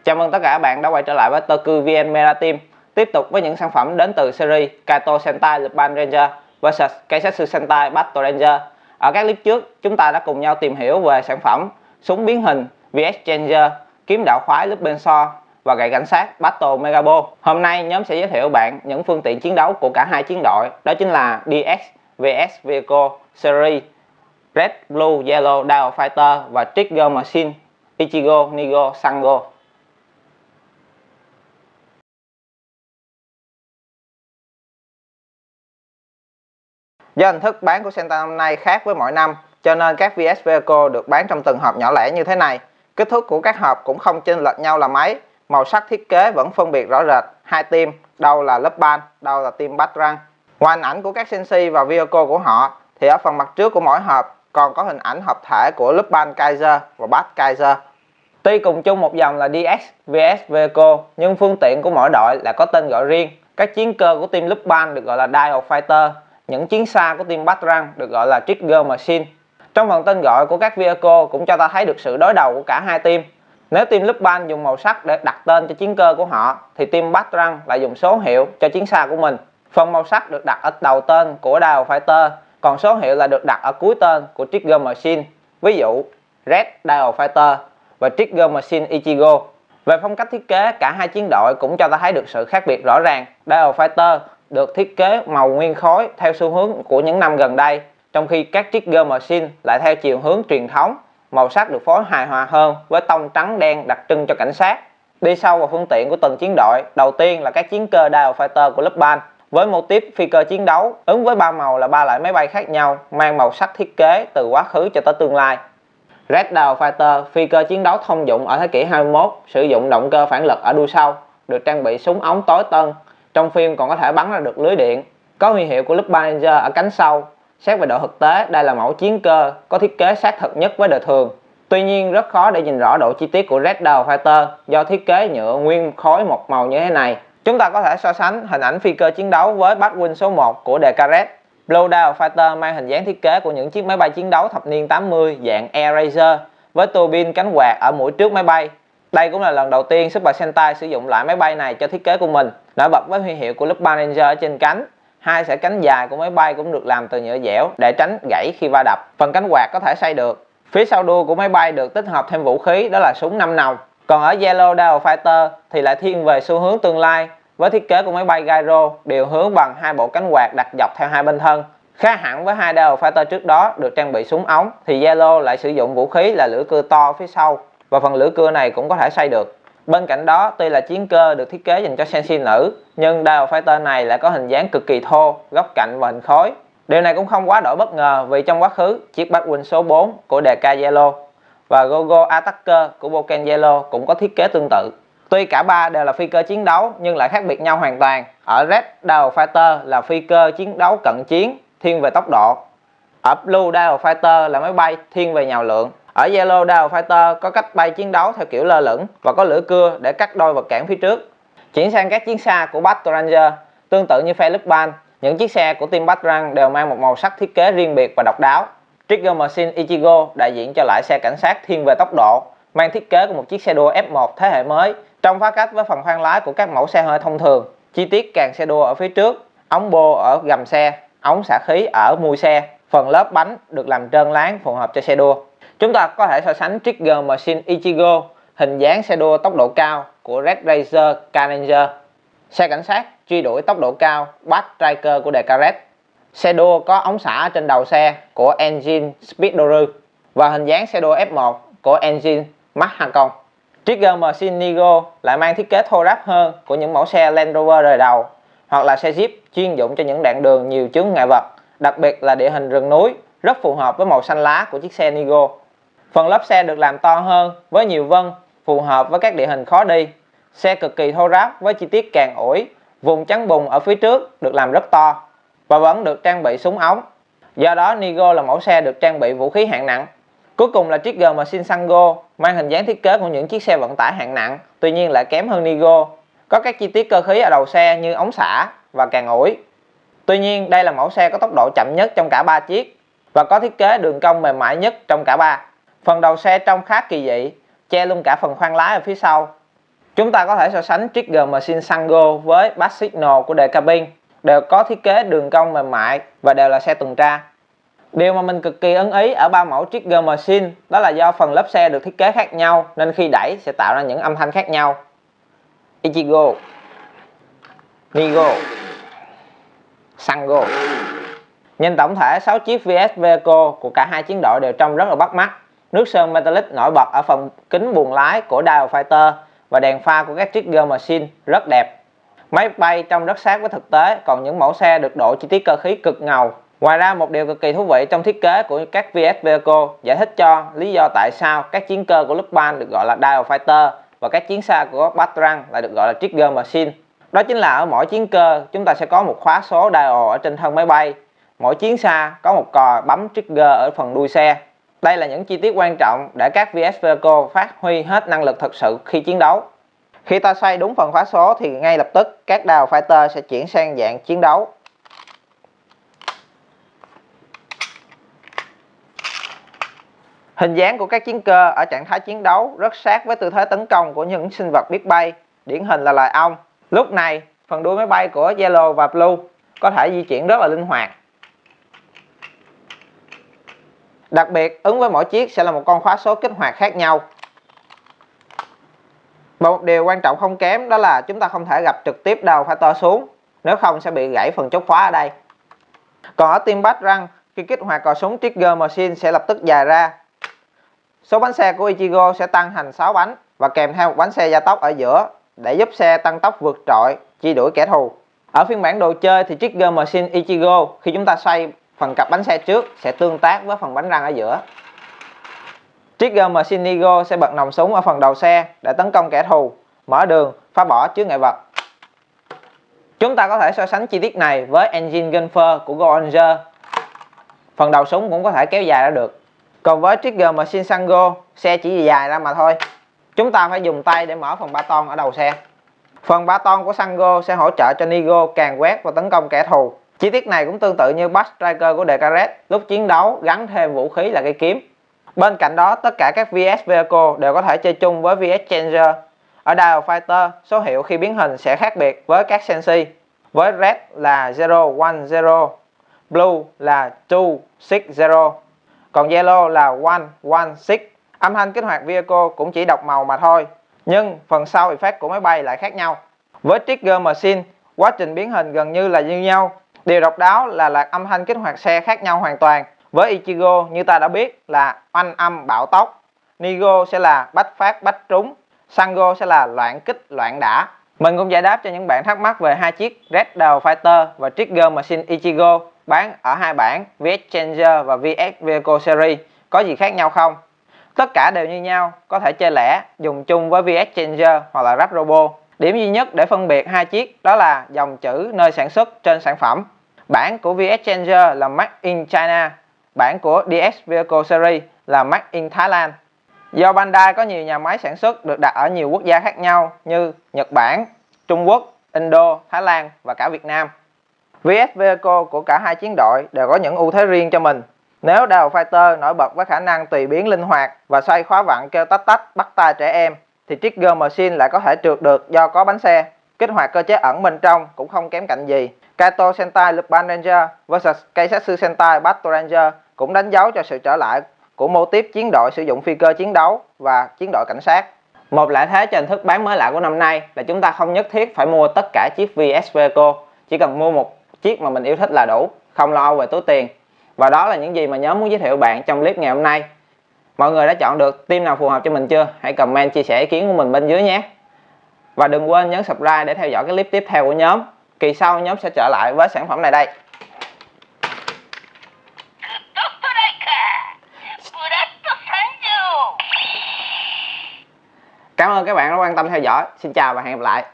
Chào mừng tất cả các bạn đã quay trở lại với Tokyu-VN Meta Team. Tiếp tục với những sản phẩm đến từ series Kaito Sentai Lupin Ranger vs Keisetsu Sentai Battle Ranger. Ở các clip trước, chúng ta đã cùng nhau tìm hiểu về sản phẩm súng biến hình VS Ranger, kiếm đạo khoái Lupin Sword và gậy cảnh sát Battle Megabo. Hôm nay nhóm sẽ giới thiệu bạn những phương tiện chiến đấu của cả hai chiến đội, đó chính là DX VS Vehicle Series Red, Blue, Yellow Dial Fighter và Trigger Machine Ichigo, Nigo, Sango. Do hình thức bán của Sentai năm nay khác với mỗi năm, cho nên các VS Vehicle được bán trong từng hộp nhỏ lẻ như thế này. Kích thước của các hộp cũng không chênh lệch nhau là mấy, màu sắc thiết kế vẫn phân biệt rõ rệt hai team, đâu là Lupin, đâu là team Batrang. Ngoài hình ảnh của các Senshi và Vehicle của họ, thì ở phần mặt trước của mỗi hộp còn có hình ảnh hợp thể của Lupin Kaiser và Bat Kaiser. Tuy cùng chung một dòng là DX VS Vehicle, nhưng phương tiện của mỗi đội lại có tên gọi riêng. Các chiến cơ của team Lupin được gọi là Dial Fighter, những chiến xa của team Batrang được gọi là Trigger Machine. Trong phần tên gọi của các vehicle cũng cho ta thấy được sự đối đầu của cả hai team. Nếu team Lupin dùng màu sắc để đặt tên cho chiến cơ của họ, thì team Batrang lại dùng số hiệu cho chiến xa của mình. Phần màu sắc được đặt ở đầu tên của Dial Fighter, còn số hiệu là được đặt ở cuối tên của Trigger Machine. Ví dụ Red Dial Fighter và Trigger Machine Ichigo. Về phong cách thiết kế, cả hai chiến đội cũng cho ta thấy được sự khác biệt rõ ràng. Dial Fighter được thiết kế màu nguyên khối theo xu hướng của những năm gần đây, trong khi các Trigger Machine lại theo chiều hướng truyền thống, màu sắc được phối hài hòa hơn với tông trắng đen đặc trưng cho cảnh sát. Đi sâu vào phương tiện của từng chiến đội, đầu tiên là các chiến cơ Dial Fighter của Lupin với mô típ phi cơ chiến đấu, ứng với ba màu là ba loại máy bay khác nhau, mang màu sắc thiết kế từ quá khứ cho tới tương lai. Red Dial Fighter, phi cơ chiến đấu thông dụng ở thế kỷ 21, sử dụng động cơ phản lực ở đuôi sau, được trang bị súng ống tối tân. Trong phim còn có thể bắn ra được lưới điện. Có huy hiệu của Lupin Ranger ở cánh sau. Xét về độ thực tế, đây là mẫu chiến cơ có thiết kế sát thực nhất với đời thường. Tuy nhiên rất khó để nhìn rõ độ chi tiết của Red Dial Fighter do thiết kế nhựa nguyên khối một màu như thế này. Chúng ta có thể so sánh hình ảnh phi cơ chiến đấu với Batwing số 1 của Descartes. Blue Dial Fighter mang hình dáng thiết kế của những chiếc máy bay chiến đấu thập niên 80 dạng Air Racer với tua bin cánh quạt ở mũi trước máy bay. Đây cũng là lần đầu tiên Super Sentai sử dụng lại máy bay này cho thiết kế của mình. Nổi bật với huy hiệu của Lupin Ranger ở trên cánh. Hai sợi cánh dài của máy bay cũng được làm từ nhựa dẻo để tránh gãy khi va đập. Phần cánh quạt có thể xoay được. Phía sau đuôi của máy bay được tích hợp thêm vũ khí, đó là súng 5 nòng. Còn ở Yellow Dial Fighter thì lại thiên về xu hướng tương lai, với thiết kế của máy bay gyro điều hướng bằng hai bộ cánh quạt đặt dọc theo hai bên thân. Khác hẳn với hai Dial Fighter trước đó được trang bị súng ống, thì Yellow lại sử dụng vũ khí là lưỡi cưa to phía sau, và phần lưỡi cưa này cũng có thể xoay được. Bên cạnh đó, tuy là chiến cơ được thiết kế dành cho Senshi nữ, nhưng Dial Fighter này lại có hình dáng cực kỳ thô, góc cạnh và hình khối. Điều này cũng không quá đổi bất ngờ, vì trong quá khứ, chiếc Batwing số 4 của Deka Yellow và Gogo Attacker của Boken Yellow cũng có thiết kế tương tự. Tuy cả ba đều là phi cơ chiến đấu nhưng lại khác biệt nhau hoàn toàn. Ở Red Dial Fighter là phi cơ chiến đấu cận chiến, thiên về tốc độ. Ở Blue Dial Fighter là máy bay thiên về nhào lượn. Ở Yellow Dial Fighter có cách bay chiến đấu theo kiểu lơ lửng và có lưỡi cưa để cắt đôi vật cản phía trước. Chuyển sang các chiến xa của Battle Ranger, tương tự như phe Lupin, những chiếc xe của team Batrang đều mang một màu sắc thiết kế riêng biệt và độc đáo. Trigger Machine Ichigo đại diện cho lại xe cảnh sát thiên về tốc độ, mang thiết kế của một chiếc xe đua F1 thế hệ mới, trông phá cách với phần khoang lái của các mẫu xe hơi thông thường. Chi tiết càng xe đua ở phía trước, ống bô ở gầm xe, ống xả khí ở mui xe, phần lớp bánh được làm trơn láng phù hợp cho xe đua. Chúng ta có thể so sánh Trigger Machine Ichigo, hình dáng xe đua tốc độ cao của Red Racer Ranger, xe cảnh sát truy đuổi tốc độ cao Bat Striker của Descartes, xe đua có ống xả trên đầu xe của Engine Speedoru và hình dáng xe đua F1 của Engine Mahakon. Trigger Machine Nigo lại mang thiết kế thô ráp hơn của những mẫu xe Land Rover đời đầu hoặc là xe Jeep chuyên dụng cho những đoạn đường nhiều chướng ngại vật, đặc biệt là địa hình rừng núi, rất phù hợp với màu xanh lá của chiếc xe Nigo. Phần lớp xe được làm to hơn với nhiều vân, phù hợp với các địa hình khó đi. Xe cực kỳ thô ráp với chi tiết càng ủi, vùng chắn bùn ở phía trước được làm rất to và vẫn được trang bị súng ống. Do đó Nigo là mẫu xe được trang bị vũ khí hạng nặng. Cuối cùng là Trigger Machine Sango, mang hình dáng thiết kế của những chiếc xe vận tải hạng nặng, tuy nhiên lại kém hơn Nigo. Có các chi tiết cơ khí ở đầu xe như ống xả và càng ủi. Tuy nhiên đây là mẫu xe có tốc độ chậm nhất trong cả ba chiếc và có thiết kế đường cong mềm mại nhất trong cả ba. Phần đầu xe trông khá kỳ dị, che luôn cả phần khoang lái ở phía sau. Chúng ta có thể so sánh Trigger Machine Sango với Bass Signal của Decabin, đều có thiết kế đường cong mềm mại và đều là xe tuần tra. Điều mà mình cực kỳ ưng ý ở ba mẫu Trigger Machine đó là do phần lớp xe được thiết kế khác nhau nên khi đẩy sẽ tạo ra những âm thanh khác nhau. Ichigo, Nigo, Sango. Nhìn tổng thể 6 chiếc VS Vehicle của cả hai chiến đội đều trông rất là bắt mắt. Nước sơn metallic nổi bật ở phần kính buồng lái của Dial Fighter và đèn pha của các Trigger Machine rất đẹp. Máy bay trông rất sát với thực tế, còn những mẫu xe được độ chi tiết cơ khí cực ngầu. Ngoài ra, một điều cực kỳ thú vị trong thiết kế của các VS Vehicle giải thích cho lý do tại sao các chiến cơ của Lufthansa được gọi là Dial Fighter và các chiến xa của Battran lại được gọi là Trigger Machine. Đó chính là ở mỗi chiến cơ chúng ta sẽ có một khóa số dial ở trên thân máy bay. Mỗi chiến xa có một còi bấm trigger ở phần đuôi xe. Đây là những chi tiết quan trọng để các VS Vehicle phát huy hết năng lực thực sự khi chiến đấu. Khi ta xoay đúng phần khóa số thì ngay lập tức các Dial Fighter sẽ chuyển sang dạng chiến đấu. Hình dáng của các chiến cơ ở trạng thái chiến đấu rất sát với tư thế tấn công của những sinh vật biết bay, điển hình là loài ong. Lúc này, phần đuôi máy bay của Yellow và Blue có thể di chuyển rất là linh hoạt. Đặc biệt, ứng với mỗi chiếc sẽ là một con khóa số kích hoạt khác nhau. Một điều quan trọng không kém đó là chúng ta không thể gặp trực tiếp Dial Fighter xuống, nếu không sẽ bị gãy phần chốt khóa ở đây. Còn ở team Battran, khi kích hoạt cò súng Trigger Machine sẽ lập tức dài ra. Số bánh xe của Ichigo sẽ tăng thành 6 bánh và kèm theo một bánh xe gia tốc ở giữa để giúp xe tăng tốc vượt trội, truy đuổi kẻ thù. Ở phiên bản đồ chơi thì Trigger Machine Ichigo khi chúng ta xoay phần cặp bánh xe trước sẽ tương tác với phần bánh răng ở giữa. Trigger Machine Nigo sẽ bật nòng súng ở phần đầu xe để tấn công kẻ thù, mở đường, phá bỏ chướng ngại vật. Chúng ta có thể so sánh chi tiết này với Engine Gunfer của Go Ranger. Phần đầu súng cũng có thể kéo dài ra được. Còn với Trigger Machine Sango, xe chỉ dài ra mà thôi. Chúng ta phải dùng tay để mở phần baton ở đầu xe. Phần baton của Sango sẽ hỗ trợ cho Nigo càn quét và tấn công kẻ thù. Chi tiết này cũng tương tự như Bass Striker của Decaret, lúc chiến đấu gắn thêm vũ khí là cây kiếm. Bên cạnh đó, tất cả các VS Vehicle đều có thể chơi chung với VS Changer. Ở Dial Fighter, số hiệu khi biến hình sẽ khác biệt với các Senshi. Với Red là 010, Blue là 260, còn Yellow là 116. Âm thanh kích hoạt vehicle cũng chỉ đọc màu mà thôi, nhưng phần sau effect của máy bay lại khác nhau. Với Trigger Machine, quá trình biến hình gần như là như nhau. Điều độc đáo là loạt âm thanh kích hoạt xe khác nhau hoàn toàn. Với Ichigo như ta đã biết là oanh âm bạo tốc, Nigo sẽ là bách phát bách trúng, Sango sẽ là loạn kích loạn đả. Mình cũng giải đáp cho những bạn thắc mắc về hai chiếc Red Dial Fighter và Trigger Machine Ichigo bán ở hai bản VS Changer và VS Vehicle Series có gì khác nhau không? Tất cả đều như nhau, có thể chơi lẻ, dùng chung với VS Changer hoặc là Rap Robo. Điểm duy nhất để phân biệt hai chiếc đó là dòng chữ nơi sản xuất trên sản phẩm. Bản của VS Changer là Made in China, bản của DS Vehicle Series là Made in Thailand. Do Bandai có nhiều nhà máy sản xuất được đặt ở nhiều quốc gia khác nhau như Nhật Bản, Trung Quốc, Indo, Thái Lan và cả Việt Nam. VS Vehicle của cả hai chiến đội đều có những ưu thế riêng cho mình. Nếu Dial Fighter nổi bật với khả năng tùy biến linh hoạt và xoay khóa vặn kêu tách tách bắt tai trẻ em, thì Trigger Machine lại có thể trượt được do có bánh xe. Kích hoạt cơ chế ẩn bên trong cũng không kém cạnh gì. Kaito Sentai Lupin Ranger vs Keisatsu Sentai Battle Ranger cũng đánh dấu cho sự trở lại của mô típ chiến đội sử dụng phi cơ chiến đấu và chiến đội cảnh sát. Một lợi thế cho hình thức bán mới lạ của năm nay là chúng ta không nhất thiết phải mua tất cả chiếc VS Vehicle, chỉ cần mua một chiếc mà mình yêu thích là đủ, không lo về túi tiền. Và đó là những gì mà nhóm muốn giới thiệu bạn trong clip ngày hôm nay. Mọi người đã chọn được team nào phù hợp cho mình chưa? Hãy comment chia sẻ ý kiến của mình bên dưới nhé. Và đừng quên nhấn subscribe để theo dõi cái clip tiếp theo của nhóm. Kỳ sau nhóm sẽ trở lại với sản phẩm này đây. Cảm ơn các bạn đã quan tâm theo dõi. Xin chào và hẹn gặp lại.